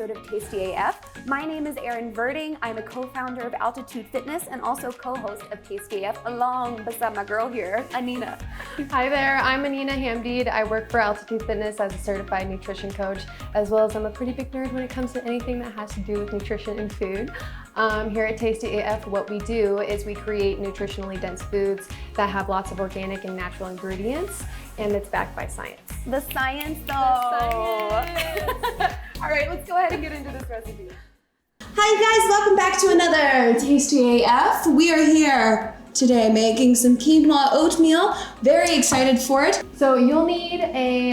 episode of TastyAF. My name is Erin Verding. I'm a co-founder of Altitude Fitness and also co-host of TastyAF along beside my girl here, Anina. Hi there, I'm Anina Hamdeed. I work for Altitude Fitness as a certified nutrition coach, as well as I'm a pretty big nerd when it comes to anything that has to do with nutrition and food. Here at TastyAF, what we do is we create nutritionally dense foods that have lots of organic and natural ingredients, and it's backed by science. The science though. All right, let's go ahead and get into this recipe. Hi guys, welcome back to another TastyAF. We are here today making some quinoa oatmeal. Very excited for it. So you'll need a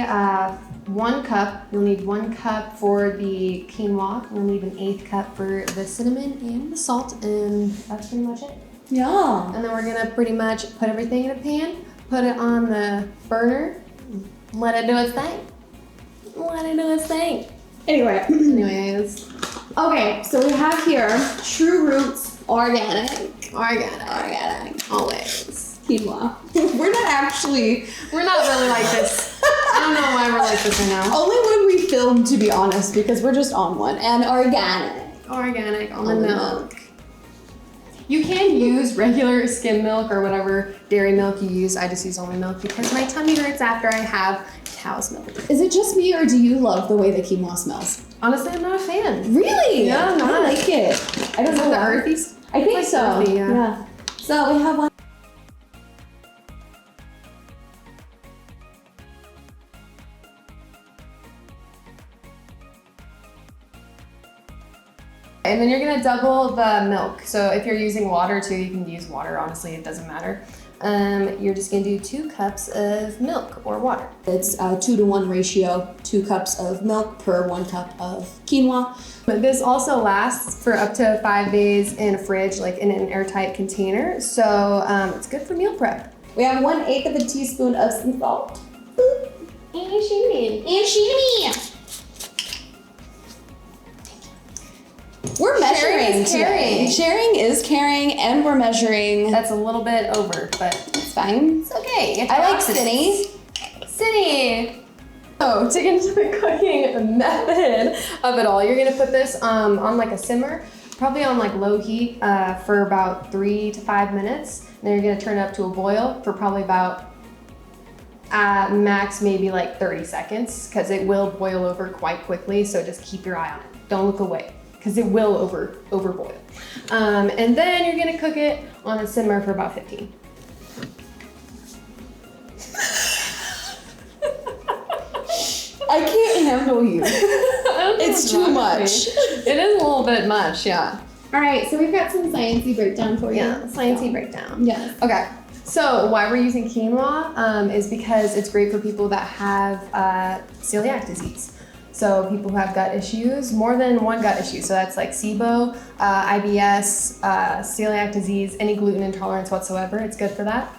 1 cup. You'll need 1 cup for the quinoa. You'll need an 1/8 cup for the cinnamon and the salt, and that's pretty much it. Yeah. And then we're gonna pretty much put everything in a pan, put it on the burner, let it do its thing. Let it do its thing. Anyways. Okay, so we have here True Roots Organic, Always. quinoa. We're not really like this. I don't know why we're like this right now. only when we film, to be honest, because we're just on one. And organic. Organic almond milk. You can use regular skim milk or whatever dairy milk you use. I just use almond milk because my tummy hurts after I have cow's milk. Is it just me or do you love the way the quinoa smells? Honestly, I'm not a fan. Really? Yeah, I'm not. I like it. I don't know the why. earthy. I think like so. earthy, yeah. So we have one. And then you're gonna double the milk. So if you're using water too, you can use water. Honestly, it doesn't matter. You're just gonna do 2 cups of milk or water. It's a 2-to-1 ratio, 2 cups of milk per 1 cup of quinoa. But this also lasts for up to 5 days in a fridge, like in an airtight container. So it's good for meal prep. We have 1/8 of a teaspoon of sea salt. And shooting. We're measuring Sharing is Sharing is caring, and we're measuring. That's a little bit over, but It's fine. it's okay. I like Cindy. Cindy. So to get into the cooking method of it all, you're gonna put this on like a simmer, probably on like low heat for about 3 to 5 minutes. Then you're gonna turn it up to a boil for probably about max maybe like 30 seconds because it will boil over quite quickly. So just keep your eye on it. Don't look away because it will overboil. And then you're gonna cook it on a simmer for about 15. I can't handle you. It's too much. It is a little bit much, yeah. All right, so we've got some sciencey breakdown for you. Yeah, sciencey breakdown. Yes. Okay, so why we're using quinoa is because it's great for people that have celiac disease. So people who have gut issues, more than one gut issue. So that's like SIBO, IBS, celiac disease, any gluten intolerance whatsoever. It's good for that.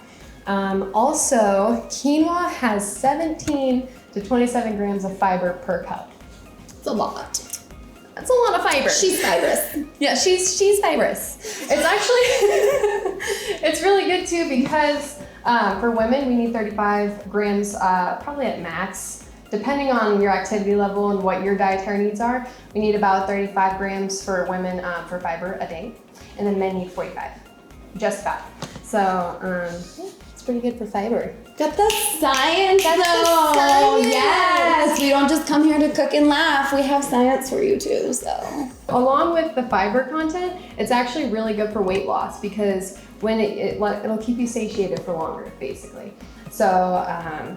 Also, quinoa has 17 to 27 grams of fiber per cup. It's a lot. That's a lot of fiber. She's fibrous. Yeah, she's fibrous. It's actually, it's really good too because for women, we need 35 grams, probably at max. Depending on your activity level and what your dietary needs are, we need about 35 grams for women for fiber a day. And then men need 45, just fat. So yeah, it's pretty good for fiber. Got the science though. science. Yes, we don't just come here to cook and laugh. We have science for you too, so. Along with the fiber content, it's actually really good for weight loss because when it'll keep you satiated for longer, basically. So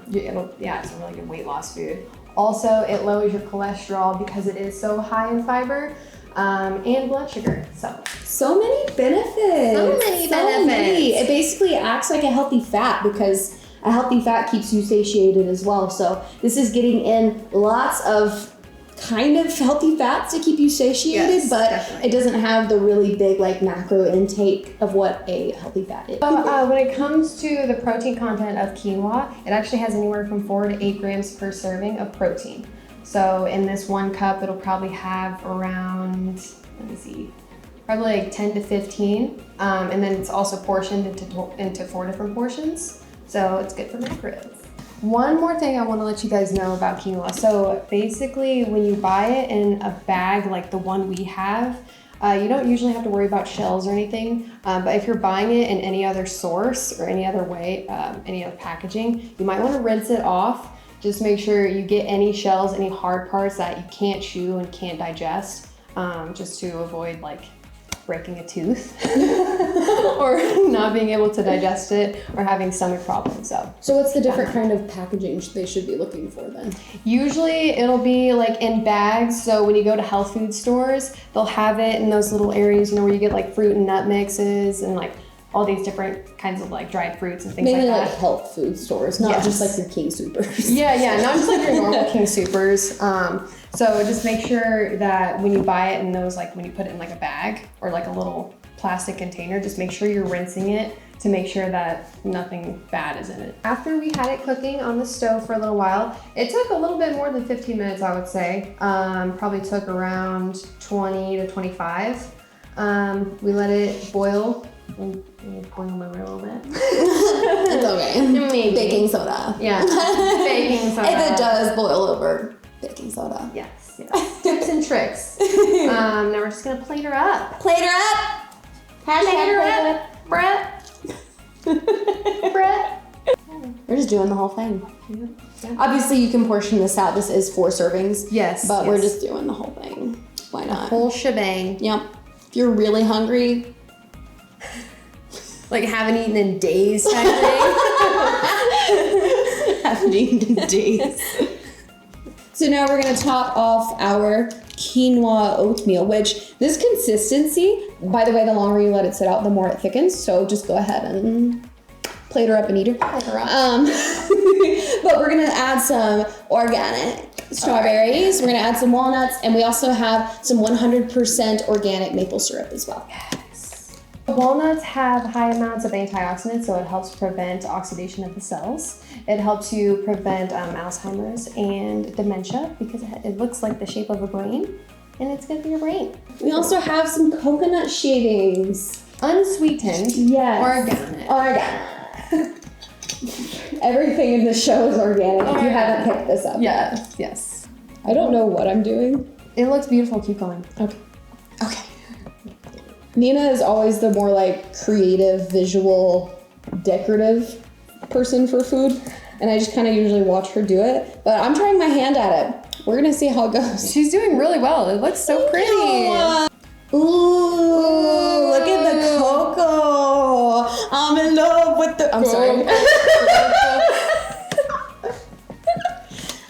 it's a really good weight loss food. Also, it lowers your cholesterol because it is so high in fiber and blood sugar. So many benefits. So many benefits. It basically acts like a healthy fat because a healthy fat keeps you satiated as well. So this is getting in lots of kind of healthy fats to keep you satiated, yes, but definitely. It doesn't have the really big like macro intake of what a healthy fat is. When it comes to the protein content of quinoa, it actually has anywhere from 4 to 8 grams per serving of protein. So in this 1 cup, it'll probably have around, let me see, probably like 10 to 15. And then it's also portioned into 4 different portions. So it's good for macros. One more thing I want to let you guys know about quinoa. So basically, when you buy it in a bag like the one we have, you don't usually have to worry about shells or anything. But if you're buying it in any other source or any other way, any other packaging, you might want to rinse it off. Just make sure you get any shells, any hard parts that you can't chew and can't digest, just to avoid like breaking a tooth or not being able to digest it or having stomach problems. So what's the different kind of packaging they should be looking for then? Usually it'll be like in bags. So when you go to health food stores, they'll have it in those little areas, you know, where you get like fruit and nut mixes and like all these different kinds of like dried fruits and things Mainly like that. like health food stores, not just like your King Soopers. Yeah, not just like your normal King Soopers. So just make sure that when you buy it in those, like when you put it in like a bag or like a little plastic container, just make sure you're rinsing it to make sure that nothing bad is in it. After we had it cooking on the stove for a little while, it took a little bit more than 15 minutes, I would say. Probably took around 20 to 25. We let it boil. Boil my a little bit. It's okay. Maybe. Baking soda. Yeah, baking soda. If it does boil over, baking soda. Yes. Tips and tricks. Now we're just gonna plate her up. Plate her up. Plate her up, Brett. Brett. We're just doing the whole thing. Yeah. Obviously, you can portion this out. This is 4 servings. Yes. But we're just doing the whole thing. Why not? Whole shebang. Yep. If you're really hungry, like haven't eaten in days type thing. haven't eaten in days. So now we're gonna top off our quinoa oatmeal, which this consistency, by the way, the longer you let it sit out, the more it thickens. So just go ahead and plate her up and eat her. But we're gonna add some organic strawberries. We're gonna add some walnuts, and we also have some 100% organic maple syrup as well. Walnuts have high amounts of antioxidants, so it helps prevent oxidation of the cells. It helps you prevent Alzheimer's and dementia because it looks like the shape of a brain, and it's good for your brain. We also have some coconut shavings. Unsweetened. Yes. Organic. Everything in this show is organic if you haven't picked this up. Yes. I don't know what I'm doing. It looks beautiful. Keep going. Okay. Nina is always the more like creative, visual, decorative person for food. And I just kind of usually watch her do it. But I'm trying my hand at it. We're going to see how it goes. She's doing really well. It looks so pretty. Ooh, look at the cocoa. I'm in love with the... I'm sorry.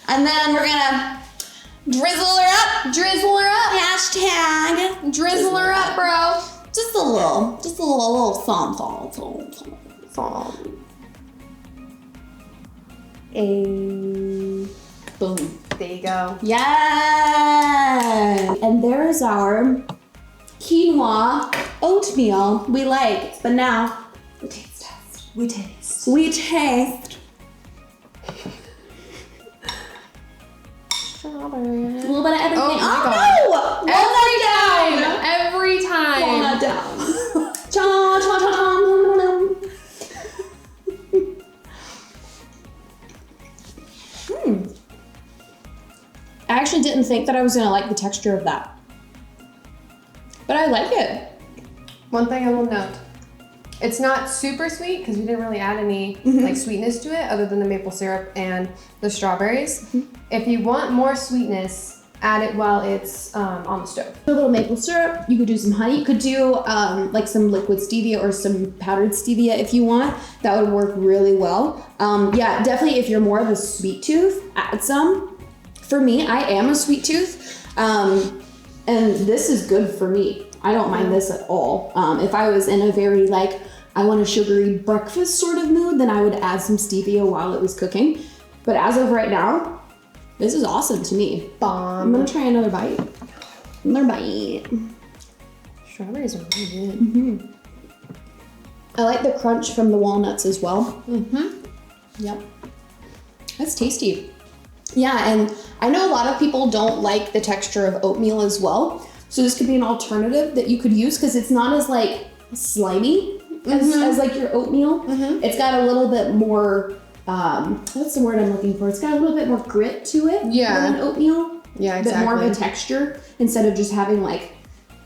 And then we're going to drizzle her up. Hashtag drizzle her up, bro. Just a little salt. Boom. There you go. Yes. And there's our quinoa oatmeal we like. But now we taste test. We taste. Strawberry. A little bit of everything. Oh my God. No! Every time. Walnut down. Cha cha cha cha. I actually didn't think that I was gonna like the texture of that, but I like it. One thing I will note, it's not super sweet because we didn't really add any like sweetness to it other than the maple syrup and the strawberries. If you want more sweetness, add it while it's on the stove. A little maple syrup. You could do some honey. You could do like some liquid stevia or some powdered stevia if you want. That would work really well. Yeah, definitely if you're more of a sweet tooth, add some. For me, I am a sweet tooth, and this is good for me. I don't mind this at all. If I was in a very like, I want a sugary breakfast sort of mood, then I would add some stevia while it was cooking. But as of right now, this is awesome to me. Bomb. I'm gonna try another bite. Strawberries are really good. I like the crunch from the walnuts as well. Yep. That's tasty. Yeah, and I know a lot of people don't like the texture of oatmeal as well. So this could be an alternative that you could use because it's not as like slimy as like your oatmeal. It's got a little bit more what's the word I'm looking for? It's got a little bit more grit to it than oatmeal. Yeah, A exactly. bit more of a texture instead of just having like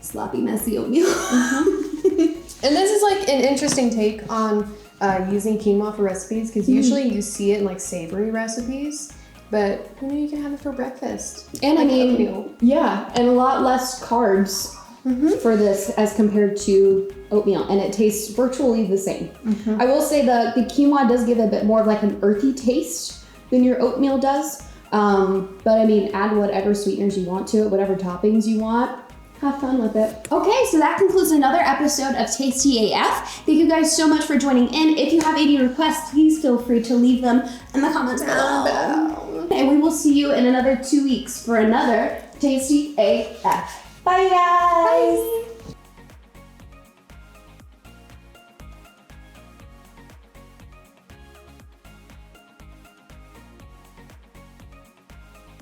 sloppy, messy oatmeal. And this is like an interesting take on using quinoa for recipes because usually you see it in like savory recipes, but you can have it for breakfast. And like I mean, oatmeal. yeah, and a lot less carbs for this as compared to oatmeal, and it tastes virtually the same. I will say the quinoa does give a bit more of like an earthy taste than your oatmeal does. But I mean, add whatever sweeteners you want to it, whatever toppings you want. Have fun with it. Okay, so that concludes another episode of Tasty AF. Thank you guys so much for joining in. If you have any requests, please feel free to leave them in the comments below. And we will see you in another 2 weeks for another Tasty AF. Bye, guys. Bye.